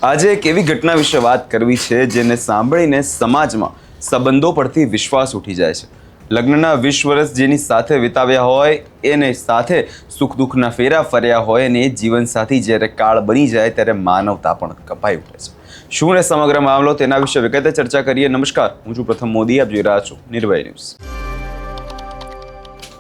આજે એક એવી ઘટના વિશે વાત કરવી છે જેને સાંભળીને સમાજમાં સંબંધો પરથી વિશ્વાસ ઉઠી જાય છે। લગ્નના 20 વર્ષ જેની સાથે વિતાવ્યા હોય એને સાથે સુખ દુઃખના ફેરા ફર્યા હોય અને એ જીવનસાથી જ્યારે કાળ બની જાય ત્યારે માનવતા પણ કપાઈ ઉઠે છે। શું ને સમગ્ર મામલો તેના વિશે વિગતે ચર્ચા કરીએ। નમસ્કાર, હું છું પ્રથમ મોદી, આપ જોઈ રહ્યા છો નિર્ભય ન્યૂઝ।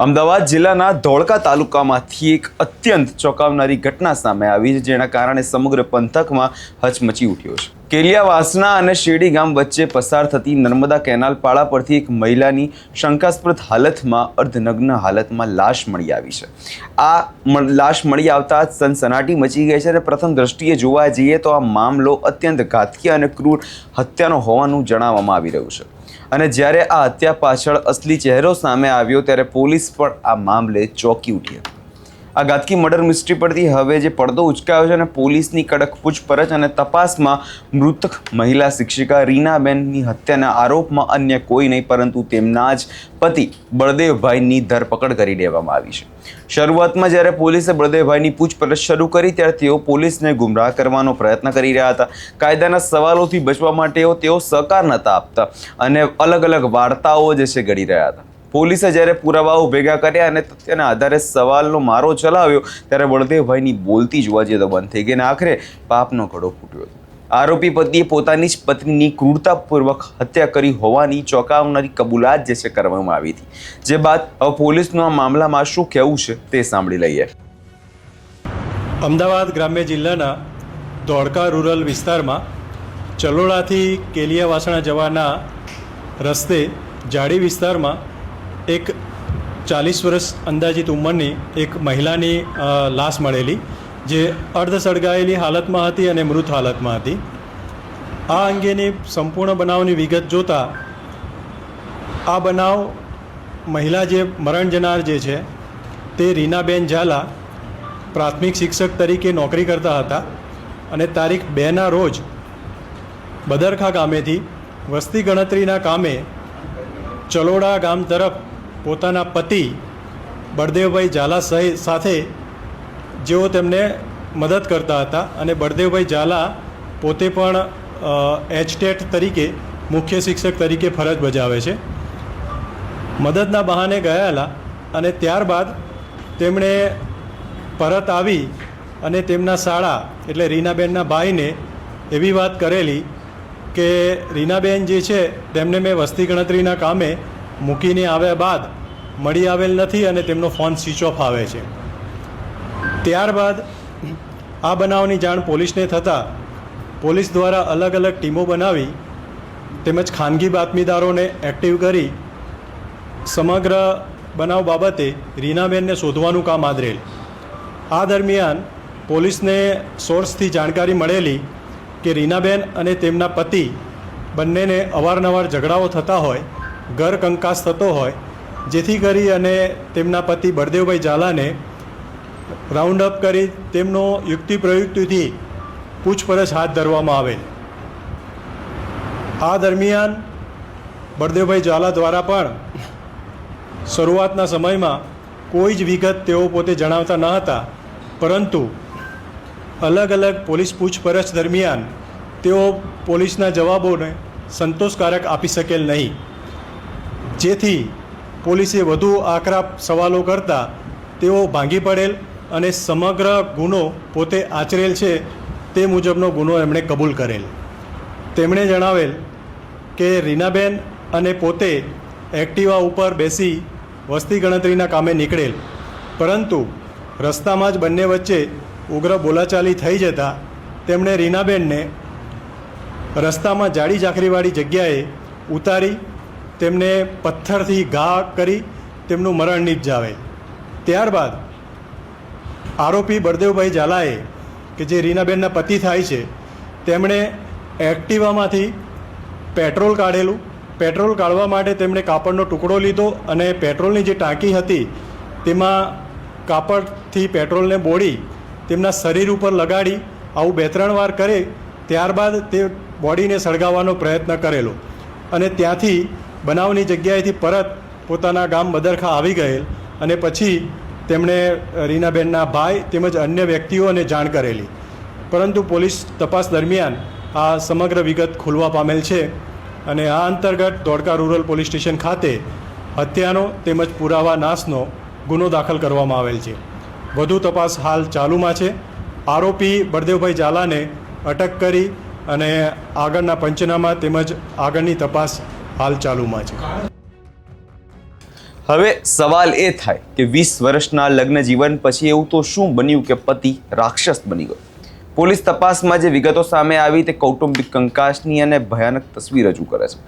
અમદાવાદ જિલ્લાના ધોળકા તાલુકામાંથી એક અત્યંત ચોંકાવનારી ઘટના સામે આવી છે, જેના કારણે સમગ્ર પંથકમાં હચમચી ઉઠ્યો છે। કેલિયાવાસના અને શેરડી ગામ વચ્ચે પસાર થતી નર્મદા કેનાલ પાળા પરથી એક મહિલાની શંકાસ્પદ હાલતમાં અર્ધનગ્ન હાલતમાં લાશ મળી આવી છે। આ લાશ મળી આવતા સનસનાટી મચી ગઈ છે અને પ્રથમ દ્રષ્ટિએ જોવા જઈએ તો આ મામલો અત્યંત ઘાતકી અને ક્રૂર હત્યાનો હોવાનું જણાવવામાં આવી રહ્યું છે। અને જ્યારે આ હત્યા પાછળ અસલી ચહેરો સામે આવ્યો ત્યારે પોલીસ પણ આ મામલે ચોંકી ઉઠી હતી। આ ઘાતકી મર્ડર મિસ્ટ્રી પરથી હવે જે પડદો ઉચકાયો છે અને પોલીસની કડક પૂછપરછ અને તપાસમાં મૃતક મહિલા શિક્ષિકા રીનાબેનની હત્યાના આરોપમાં અન્ય કોઈ નહીં પરંતુ તેમના જ પતિ બળદેવભાઈની ધરપકડ કરી લેવામાં આવી છે। શરૂઆતમાં જ્યારે પોલીસે બળદેવભાઈની પૂછપરછ શરૂ કરી ત્યારે તેઓ પોલીસને ગુમરાહ કરવાનો પ્રયત્ન કરી રહ્યા હતા। કાયદાના સવાલોથી બચવા માટે તેઓ સહકાર નહોતા આપતા અને અલગ અલગ વાર્તાઓ જે છે ઘડી રહ્યા હતા। પોલીસે જ્યારે પુરાવાઓ ભેગા કર્યા અને તેના આધારે સવાલનો મારો ચલાવ્યો ત્યારે બળદેવભાઈની બોલતી જોવા જઈએ તો બંધ થઈ ગઈ અને આખરે પાપનો ઘડો ફૂટ્યો હતો। આરોપી પતિએ પોતાની જ પત્નીની ક્રૂરતાપૂર્વક હત્યા કરી હોવાની ચોંકાવનારી કબૂલાત જે છે કરવામાં આવી હતી। જે બાદ હવે પોલીસનું આ મામલામાં શું કહેવું છે તે સાંભળી લઈએ। અમદાવાદ ગ્રામ્ય જિલ્લાના ધોળકા રૂરલ વિસ્તારમાં ચલોડાથી કેલિયાવાસણા જવાના રસ્તે જાડી વિસ્તારમાં એક 40 વર્ષ અંદાજિત ઉંમરની એક મહિલાની લાશ મળેલી, જે અર્ધ સળગાયેલી હાલતમાં હતી અને મૃત હાલતમાં હતી। આ અંગેની સંપૂર્ણ બનાવની વિગત જોતાં આ બનાવ મહિલા જે મરણ જનાર જે છે તે રીનાબેન ઝાલા પ્રાથમિક શિક્ષક તરીકે નોકરી કરતા હતા અને તારીખ 2ના રોજ બદરખા ગામેથી વસ્તી ગણતરીના કામે ચલોડા ગામ તરફ પોતાના પતિ બળદેવભાઈ ઝાલા સાથે જેઓ તેમને મદદ કરતા હતા અને બળદેવભાઈ ઝાલા પોતે પણ એચટેટ તરીકે મુખ્ય શિક્ષક તરીકે ફરજ બજાવે છે। મદદના બહાને ગયેલા અને ત્યારબાદ તેમણે પરત આવી અને તેમના શાળા એટલે રીનાબેનના ભાઈને એવી વાત કરેલી કે રીનાબેન જે છે તેમને મેં વસ્તી ગણતરીના કામે મૂકીને આવ્યા બાદ મળી આવેલ નથી અને તેમનો ફોન સ્વિચ ઓફ આવે છે। ત્યારબાદ આ બનાવની જાણ પોલીસને થતાં પોલીસ દ્વારા અલગ અલગ ટીમો બનાવી તેમજ ખાનગી બાતમીદારોને એક્ટિવ કરી સમગ્ર બનાવ બાબતે રીનાબેનને શોધવાનું કામ આદરેલ। આ દરમિયાન પોલીસને સોર્સથી જાણકારી મળેલી કે રીનાબેન અને તેમના પતિ બંનેને અવારનવાર ઝઘડાઓ થતા હોય, ઘર કંકાસ થતો હોય, જેથી કરી અને તેમના પતિ બળદેવભાઈ ઝાલાને રાઉન્ડ અપ કરી તેમનો યુક્તિ પ્રયુક્તિથી પૂછપરછ હાથ ધરવામાં આવેલ। આ દરમિયાન બળદેવભાઈ ઝાલા દ્વારા પણ શરૂઆતના સમયમાં કોઈ જ વિગત તેઓ પોતે જણાવતા ન હતા, પરંતુ અલગ અલગ પોલીસ પૂછપરછ દરમિયાન તેઓ પોલીસના જવાબોને સંતોષકારક આપી શકેલ નહીં, જેથી પોલીસે વધુ આકરા સવાલો કરતાં તેઓ ભાંગી પડેલ અને સમગ્ર ગુનો પોતે આચરેલ છે તે મુજબનો ગુનો એમણે કબૂલ કરેલ। તેમણે જણાવેલ કે રીનાબેન અને પોતે એક્ટિવા ઉપર બેસી વસ્તી ગણતરીના કામે નીકળેલ, પરંતુ રસ્તામાં જ બંને વચ્ચે ઉગ્ર બોલાચાલી થઈ જતાં તેમણે રીનાબેનને રસ્તામાં જાડી ઝાંખરીવાળી જગ્યાએ ઉતારી તેમને પથ્થરથી ઘા કરી તેમનું મરણ નિપજાવેલ। ત્યારબાદ આરોપી બળદેવભાઈ ઝાલાએ કે જે રીનાબેનના પતિ થાય છે તેમણે એક્ટિવામાંથી પેટ્રોલ કાઢેલું। પેટ્રોલ કાઢવા માટે તેમણે કાપડનો ટુકડો લીધો અને પેટ્રોલની જે ટાંકી હતી તેમાં કાપડથી પેટ્રોલને બોળી તેમના શરીર ઉપર લગાડી આવું 2-3 વાર કરે ત્યારબાદ તે બોડીને સળગાવવાનો પ્રયત્ન કરેલો અને ત્યાંથી બનાવની જગ્યાએથી પરત પોતાના ગામ બદરખા આવી ગયેલ અને પછી તેમણે રીનાબેનના ભાઈ તેમજ અન્ય વ્યક્તિઓને જાણ કરેલી। પરંતુ પોલીસ તપાસ દરમિયાન આ સમગ્ર વિગત ખુલવા પામેલ છે અને આ અંતર્ગત ધોળકા રૂરલ પોલીસ સ્ટેશન ખાતે હત્યાનો તેમજ પુરાવા નાશનો ગુનો દાખલ કરવામાં આવેલ છે. વધુ તપાસ હાલ ચાલુમાં છે. આરોપી બળદેવભાઈ ઝાલાને અટક કરી અને આગળના પંચનામા તેમજ આગળની તપાસ હાલ ચાલુમાં છે. હવે સવાલ એ થાય કે 20 વર્ષના લગ્ન જીવન પછી એવું તો શું બન્યું કે પતિ રાક્ષસ બની ગયો? પોલીસ તપાસમાં જે વિગતો સામે આવી તે કૌટુંબિક કંકાસની અને ભયાનક તસવીર રજૂ કરે છે.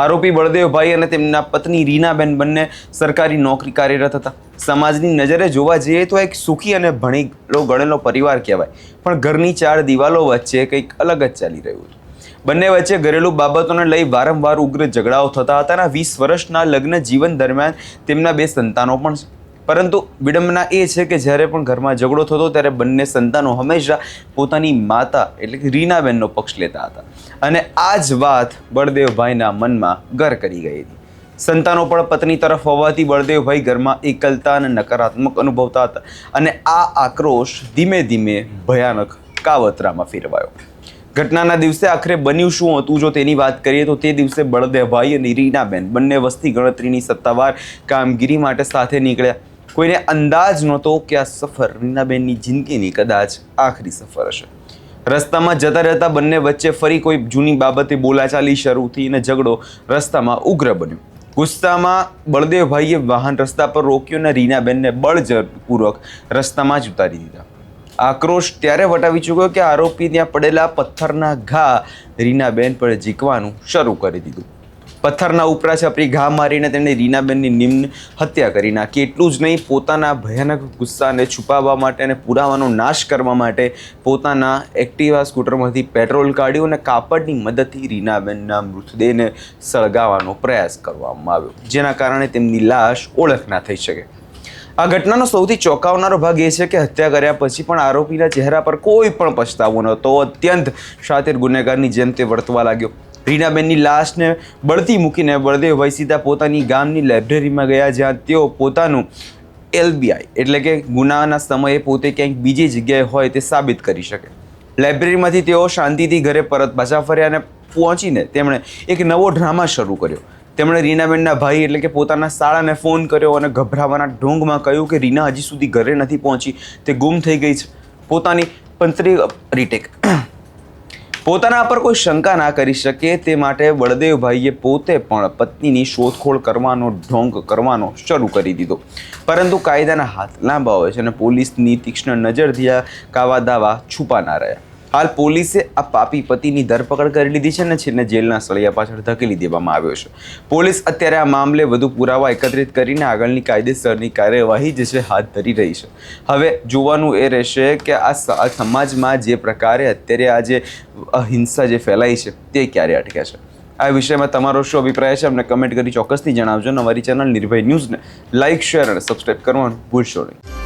આરોપી બળદેવભાઈ અને તેમના પત્ની રીનાબેન બંને સરકારી નોકરી કાર્યરત હતા. સમાજની નજરે જોવા જઈએ તો એક સુખી અને ભણેલો ગણેલો પરિવાર કહેવાય, પણ ઘરની 4 દિવાલો વચ્ચે કંઈક અલગ જ ચાલી રહ્યું હતું. બંને વચ્ચે ઘરેલું બાબતોને લઈ વારંવાર ઉગ્ર ઝઘડાઓ થતા હતા. 20 વર્ષના લગ્ન જીવન દરમિયાન તેમના 2 સંતાનો પણ છે. પરંતુ વિડંબના એ છે કે જ્યારે પણ ઘરમાં ઝઘડો થતો ત્યારે બંને સંતાનો હંમેશા પોતાની માતા એટલે કે રીનાબેનનો પક્ષ લેતા હતા અને આ જ વાત બળદેવભાઈના મનમાં ઘર કરી ગઈ હતી. સંતાનો પણ પત્ની તરફ હોવાથી બળદેવભાઈ ઘરમાં એકલતા અને નકારાત્મક અનુભવતા હતા અને આ આક્રોશ ધીમે ધીમે ભયાનક કાવતરામાં ફેરવાયો. ઘટનાના દિવસે આખરે બન્યું શું હતું જો તેની વાત કરીએ તો તે દિવસે બળદેવભાઈ અને રીનાબેન બંને વસ્તી ગણતરીની સત્તાવાર કામગીરી માટે સાથે નીકળ્યા. કોઈને અંદાજ નહોતો કે આ સફર રીનાબેનની જિંદગીની કદાચ આખરી સફર હશે. રસ્તામાં જતા રહેતા બંને વચ્ચે ફરી કોઈ જૂની બાબતે બોલાચાલી શરૂ થઈ અને ઝઘડો રસ્તામાં ઉગ્ર બન્યો. ગુસ્સામાં બળદેવભાઈએ વાહન રસ્તા પર રોક્યું અને રીનાબેનને બળજબરીપૂર્વક રસ્તામાં જ ઉતારી દીધા. આક્રોશ ત્યારે વટાવી ચૂક્યો કે આરોપી ત્યાં પડેલા પથ્થરના ઘા રીનાબેન પર ઝીકવાનું શરૂ કરી દીધું. પથ્થરના ઉપરા છપરી ઘા મારીને તેણે રીનાબેનની નિમ્ન હત્યા કરી નાખી. એટલું જ નહીં, પોતાના ભયાનક ગુસ્સાને છુપાવવા માટે અને પુરાવાનો નાશ કરવા માટે પોતાના એક્ટિવા સ્કૂટરમાંથી પેટ્રોલ કાઢ્યું અને કાપડની મદદથી રીનાબેનના મૃતદેહને સળગાવવાનો પ્રયાસ કરવામાં આવ્યો, જેના કારણે તેમની લાશ ઓળખ ના થઈ શકે. આ ઘટનાનો સૌથી ચોંકાવનારો ભાગ એ છે કે હત્યા કર્યા પછી પણ આરોપીના ચહેરા પર કોઈ પણ પછતાવો નહોતો. અત્યંત શાતિર ગુનેગારની જેમ તે વર્તવા લાગ્યો. રીનાબેનની લાશને બળતી મૂકીને બળદેવભાઈ સીધા પોતાની ગામની લાઇબ્રેરીમાં ગયા, જ્યાં તેઓ પોતાનું LBI એટલે કે ગુનાના સમયે પોતે ક્યાંક બીજી જગ્યાએ હોય તે સાબિત કરી શકે. લાઇબ્રેરીમાંથી તેઓ શાંતિથી ઘરે પરત પાછા ફર્યા અને પહોંચીને તેમણે એક નવો ડ્રામા શરૂ કર્યો. તેમણે રીનાબેનના ભાઈ એટલે કે પોતાના શાળાને ફોન કર્યો અને ગભરાવાના ઢોંગમાં કહ્યું કે રીના હજી સુધી ઘરે નથી પહોંચી, તે ગુમ થઈ ગઈ છે. પોતાની રીટેક પોતાના પર કોઈ શંકા ના કરી શકે તે માટે બળદેવભાઈએ પોતે પણ પત્નીની શોધખોળ કરવાનો ઢોંગ કરવાનો શરૂ કરી દીધો. પરંતુ કાયદાના હાથ લાંબા હોય છે અને પોલીસની તીક્ષ્ણ નજરથી આ કાવા દાવા છુપા ના રહ્યા. હાલ પોલીસે આ પાપી પતિની ધરપકડ કરી લીધી છે અને છેલ્લે જેલના સળિયા પાછળ ધકેલી દેવામાં આવ્યો છે. પોલીસ અત્યારે આ મામલે વધુ પુરાવા એકત્રિત કરીને આગળની કાયદેસરની કાર્યવાહી જે છે હાથ ધરી રહી છે. હવે જોવાનું એ રહેશે કે આ સમાજમાં જે પ્રકારે અત્યારે આ જે અહિંસા જે ફેલાઈ છે તે ક્યારે અટકે છે. આ વિષયમાં તમારો શું અભિપ્રાય છે અમને કમેન્ટ કરી ચોક્કસથી જણાવજો. અમારી ચેનલ નિર્ભય ન્યૂઝને લાઇક, શેર અને સબસ્ક્રાઈબ કરવાનું ભૂલશો નહીં.